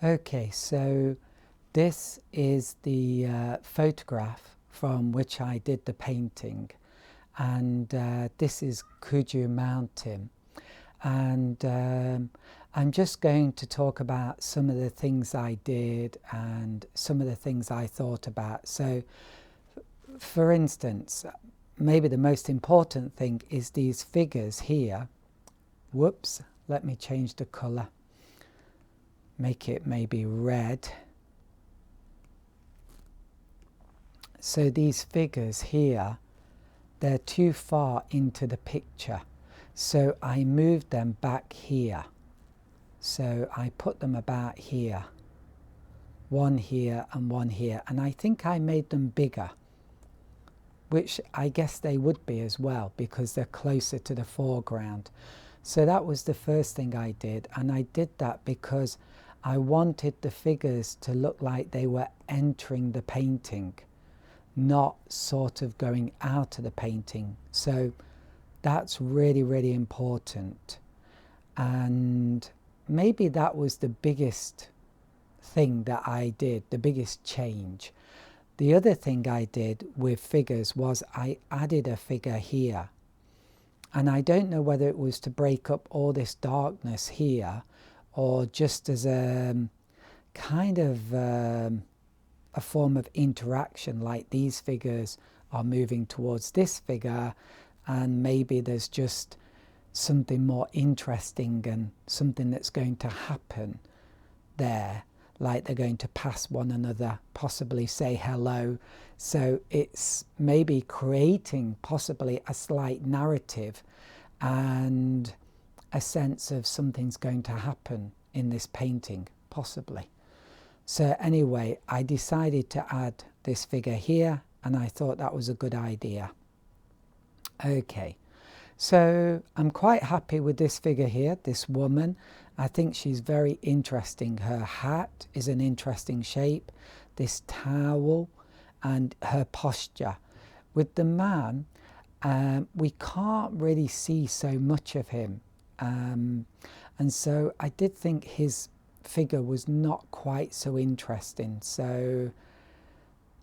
Okay, so this is the photograph from which I did the painting, and this is Kuju Mountain, and I'm just going to talk about some of the things I did and some of the things I thought about. So for instance, maybe the most important thing is these figures here. Whoops, let me change the color, make it maybe red. So these figures here, they're too far into the picture, so I moved them back here. So I put them about here, one here and one here, and I think I made them bigger, which I guess they would be as well because they're closer to the foreground. So that was the first thing I did, and I did that because I wanted the figures to look like they were entering the painting, not sort of going out of the painting. So that's really, really important. And maybe that was the biggest thing that I did, the biggest change. The other thing I did with figures was I added a figure here. And I don't know whether it was to break up all this darkness here or just as a kind of a form of interaction, like these figures are moving towards this figure and maybe there's just something more interesting and something that's going to happen there, like they're going to pass one another, possibly say hello. So it's maybe creating possibly a slight narrative and a sense of something's going to happen in this painting, possibly. So anyway, I decided to add this figure here, and I thought that was a good idea. Okay, so I'm quite happy with this figure here, this woman. I think she's very interesting. Her hat is an interesting shape, this towel, and her posture. With the man, we can't really see so much of him. And so I did think his figure was not quite so interesting. So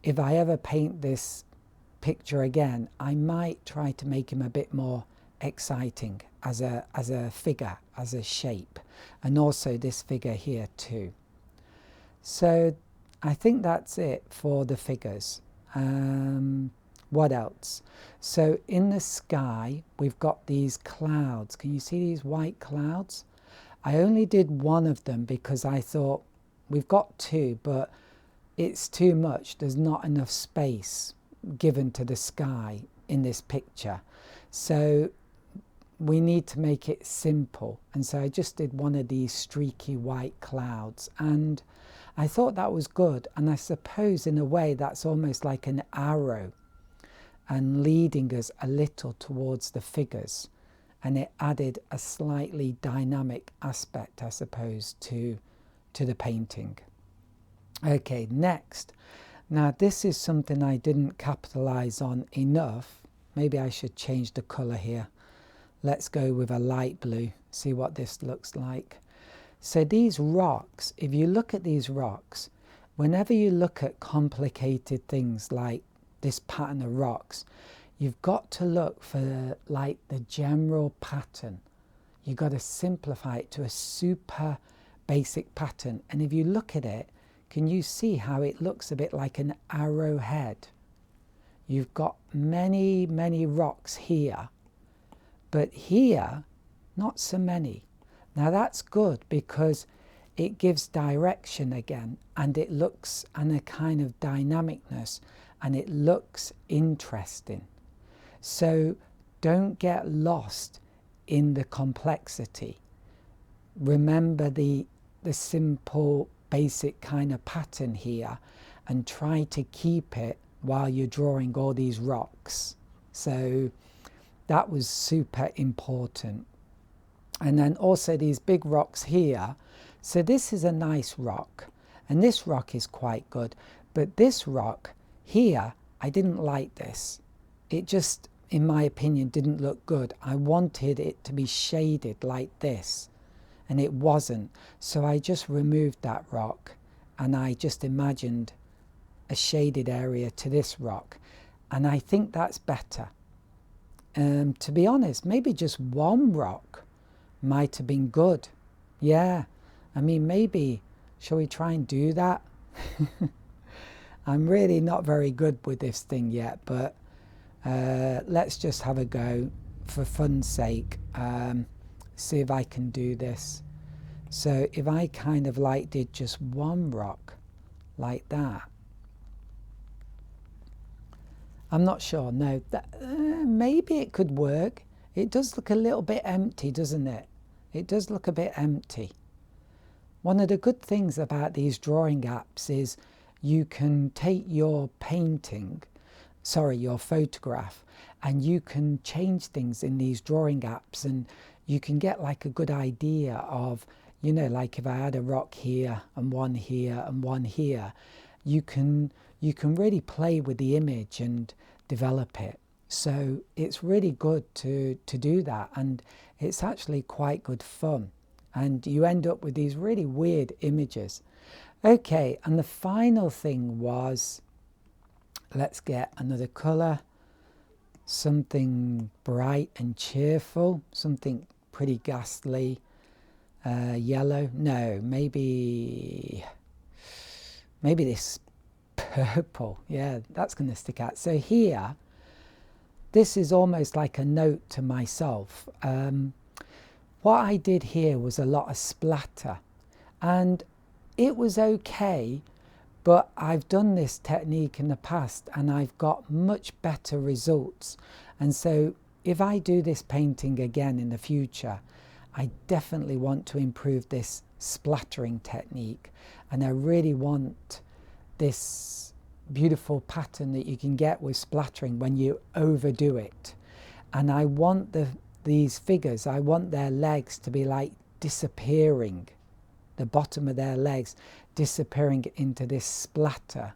if I ever paint this picture again, I might try to make him a bit more exciting as a figure, as a shape, and also this figure here too. So I think that's it for the figures. What else? So in the sky we've got these clouds. Can you see these white clouds? I only did one of them because I thought we've got two, but it's too much. There's not enough space given to the sky in this picture. So we need to make it simple. And so I just did one of these streaky white clouds, and I thought that was good. And I suppose in a way that's almost like an arrow and leading us a little towards the figures. And it added a slightly dynamic aspect, I suppose, to the painting. Okay, next. Now this is something I didn't capitalize on enough. Maybe I should change the color here. Let's go with a light blue, see what this looks like. So these rocks, if you look at these rocks, whenever you look at complicated things like this pattern of rocks, you've got to look for like the general pattern. You've got to simplify it to a super basic pattern. And if you look at it, can you see how it looks a bit like an arrowhead? You've got many, many rocks here, but here, not so many. Now that's good because it gives direction again, and it looks, and a kind of dynamicness, and it looks interesting. So don't get lost in the complexity. Remember the simple, basic kind of pattern here, and try to keep it while you're drawing all these rocks. So that was super important. And then also these big rocks here. So this is a nice rock, and this rock is quite good, but this rock here, I didn't like this. It just, in my opinion, didn't look good. I wanted it to be shaded like this, and it wasn't. So I just removed that rock, and I just imagined a shaded area to this rock, and I think that's better. To be honest, maybe just one rock might have been good. Yeah, I mean, maybe, shall we try and do that? I'm really not very good with this thing yet, but let's just have a go for fun's sake. See if I can do this. So if I kind of like did just one rock like that, I'm not sure. No, maybe it could work. It does look a little bit empty, doesn't it? It does look a bit empty. One of the good things about these drawing apps is you can take your your photograph, and you can change things in these drawing apps, and you can get like a good idea of, you know, like if I had a rock here and one here and one here, you can really play with the image and develop it. So it's really good to do that, and it's actually quite good fun, and you end up with these really weird images. Okay, and the final thing was, let's get another colour, something bright and cheerful, something pretty ghastly. Yellow, no, maybe this purple. Yeah, that's going to stick out. So here, this is almost like a note to myself. What I did here was a lot of splatter, and it was okay, but I've done this technique in the past and I've got much better results. And so if I do this painting again in the future, I definitely want to improve this splattering technique, and I really want this beautiful pattern that you can get with splattering when you overdo it. And I want these figures, I want their legs to be like disappearing, the bottom of their legs disappearing into this splatter,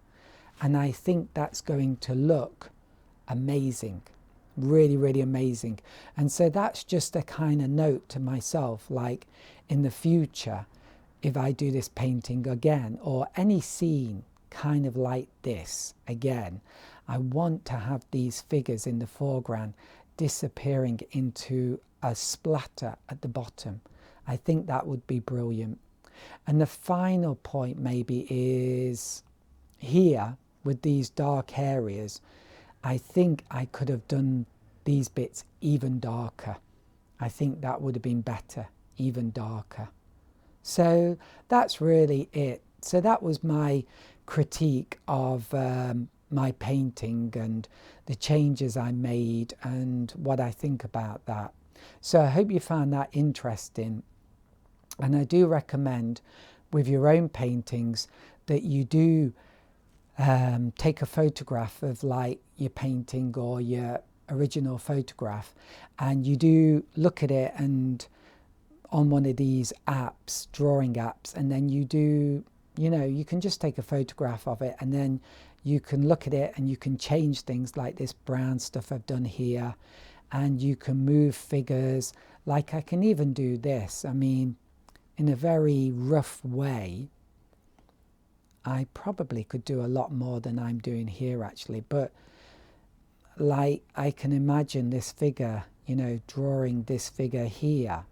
and I think that's going to look amazing, really, really amazing. And so that's just a kind of note to myself, like in the future, if I do this painting again, or any scene kind of like this again, I want to have these figures in the foreground disappearing into a splatter at the bottom. I think that would be brilliant. And the final point maybe is here with these dark areas, I think I could have done these bits even darker. I think that would have been better, even darker. So that's really it. So that was my critique of my painting and the changes I made and what I think about that. So I hope you found that interesting. And I do recommend with your own paintings that you do take a photograph of like your painting or your original photograph, and you do look at it and on one of these apps, drawing apps, and then you do, you know, you can just take a photograph of it and then you can look at it and you can change things like this brown stuff I've done here, and you can move figures. Like I can even do this, I mean, in a very rough way. I probably could do a lot more than I'm doing here actually, but like I can imagine this figure, you know, drawing this figure here.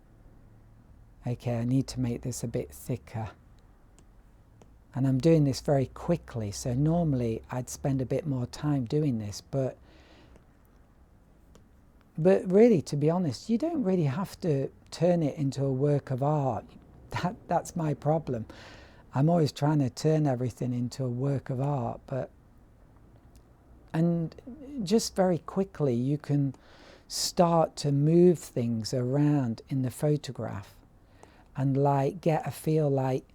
Okay, I need to make this a bit thicker. And I'm doing this very quickly, so normally I'd spend a bit more time doing this, but really, to be honest, you don't really have to turn it into a work of art. That's my problem. I'm always trying to turn everything into a work of art, and just very quickly you can start to move things around in the photograph and like get a feel like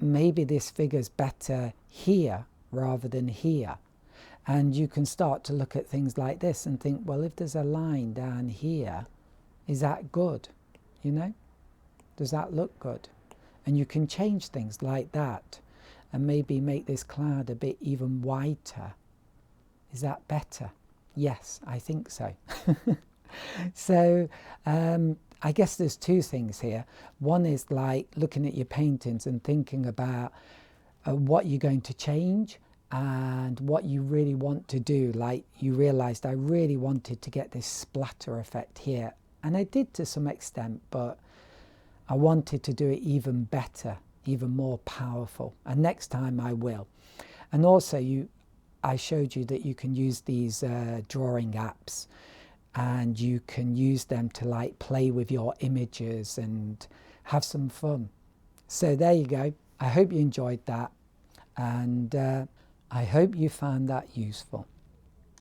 maybe this figure's better here rather than here. And you can start to look at things like this and think, well, if there's a line down here, is that good? You know, does that look good? And you can change things like that and maybe make this cloud a bit even whiter. Is that better? Yes, I think so. So I guess there's two things here. One is like looking at your paintings and thinking about what you're going to change and what you really want to do. Like you realized I really wanted to get this splatter effect here, and I did to some extent, but I wanted to do it even better, even more powerful, and next time I will. And also I showed you that you can use these drawing apps, and you can use them to like play with your images and have some fun. So there you go. I hope you enjoyed that, and I hope you found that useful.